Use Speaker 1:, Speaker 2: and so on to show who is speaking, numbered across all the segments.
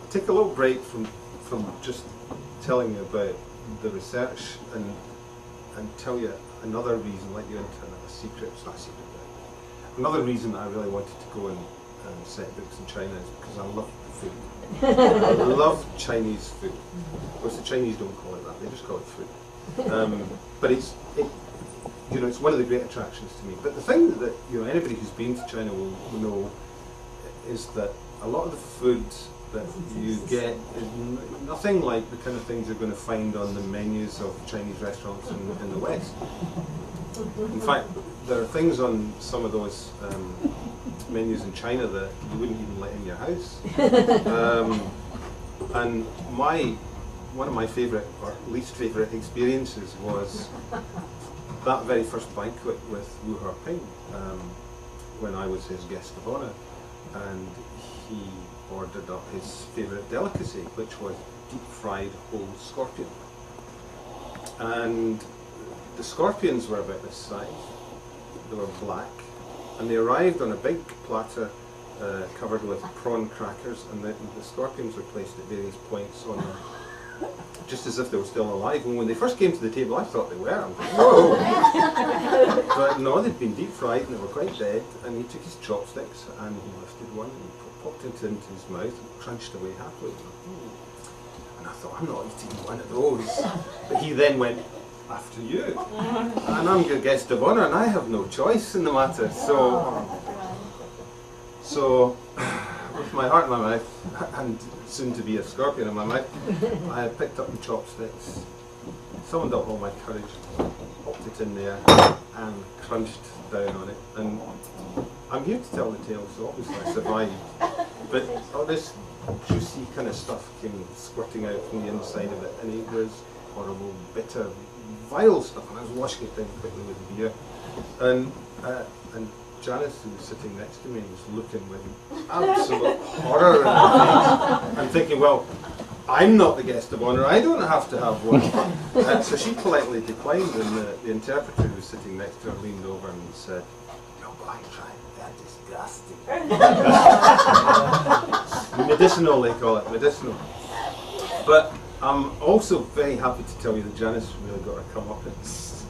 Speaker 1: take a little break from just telling you about the research and tell you another reason, let you into a secret. It's not a secret, but another reason that I really wanted to go and set books in China is because I love the food. I love Chinese food. Of course, the Chinese don't call it that; they just call it food. But it's one of the great attractions to me. But the thing that anybody who's been to China will know is that a lot of the food that you get is nothing like the kind of things you're going to find on the menus of Chinese restaurants in the West. In fact, there are things on some of those menus in China that you wouldn't even let in your house. And one of my favourite or least favourite experiences was that very first banquet with Wu Harping, when I was his guest of honour, and he ordered up his favourite delicacy, which was deep-fried whole scorpion. And the scorpions were about this size, they were black, and they arrived on a big platter covered with prawn crackers, and the scorpions were placed at various points on them, just as if they were still alive. And when they first came to the table, I thought they were. I'm like, whoa! But no, they'd been deep-fried and they were quite dead, and he took his chopsticks and he lifted one and popped it into his mouth and crunched away halfway. And I thought, I'm not eating one of those. But he then went, after you. And I'm your guest of honour and I have no choice in the matter. So with my heart in my mouth, and soon to be a scorpion in my mouth, I picked up the chopsticks, summoned up all my courage, popped it in there and crunched down on it. And I'm here to tell the tale, so obviously I survived. But all this juicy kind of stuff came squirting out from the inside of it, and it was horrible, bitter, vile stuff, and I was washing it down quickly with beer. And Janice, who was sitting next to me, was looking with absolute horror in her face and thinking, well, I'm not the guest of honour, I don't have to have one. So she politely declined, and the interpreter who was sitting next to her leaned over and said, "You're quite right, they're disgusting." Medicinal, they call it, medicinal. But I'm also very happy to tell you that Janice really got her comeuppance.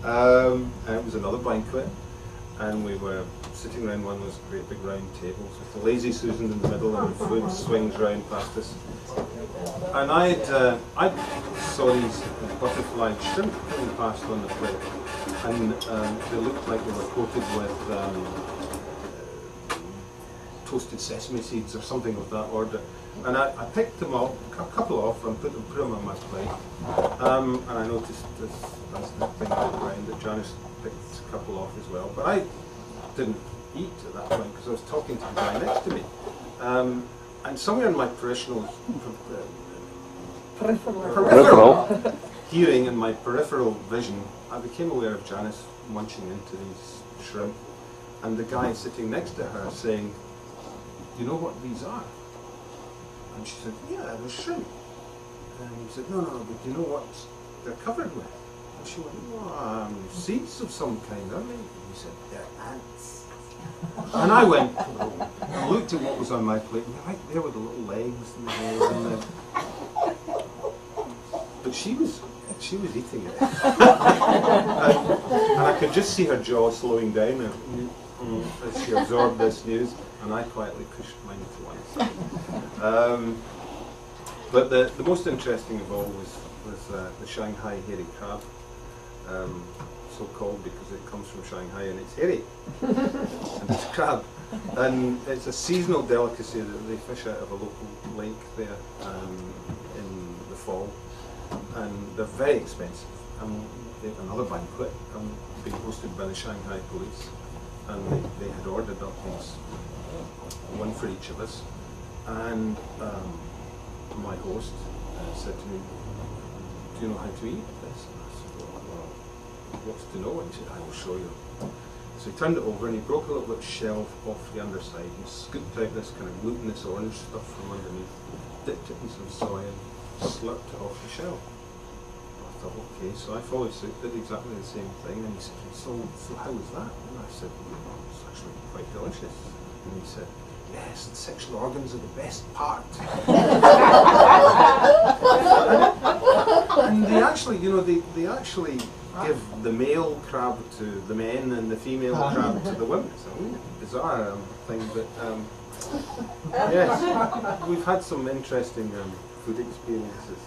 Speaker 1: And it was another banquet, and we were sitting around one of those great big round tables with the lazy Susan in the middle, and the food swings round past us. And I saw these butterfly shrimp coming past on the plate, and they looked like they were coated with toasted sesame seeds or something of that order. And I picked them up, a couple off, and put them on my plate. And I noticed this thing around that Janice picked a couple off as well. But I didn't eat at that point because I was talking to the guy next to me. And somewhere in my peripheral hearing and my peripheral vision, I became aware of Janice munching into these shrimp, and the guy sitting next to her saying, "You know what these are?" And she said, "Yeah, they're shrimp." And he said, no, but you know what they're covered with?" And she went, "Seeds of some kind, aren't they?" And he said, "They're ants." And I went, and looked at what was on my plate, and right there with the little legs and the head and the... But she was eating it. and I could just see her jaw slowing down as she absorbed this news, and I quietly pushed mine to one side. But the most interesting of all was the Shanghai hairy crab, so called because it comes from Shanghai and it's hairy, and it's a crab. And it's a seasonal delicacy that they fish out of a local lake there in the fall, and they're very expensive. And they have another banquet being hosted by the Shanghai police, and they had ordered up these, one for each of us, and my host said to me, "Do you know how to eat this?" And I said, "Well, what's to know?" And he said, "I will show you." So he turned it over and he broke a little bit of shell off the underside and scooped out this kind of glutinous orange stuff from underneath, dipped it in some soy and slurped it off the shell. I thought, okay, so I followed suit, did exactly the same thing, and he said, so how was that?" And I said, "Well, it's actually quite delicious." And he said, yes, the sexual organs are the best part. And they actually, you know, they actually give the male crab to the men and the female crab to the women. It's a really bizarre thing, but yes, we've had some interesting food experiences.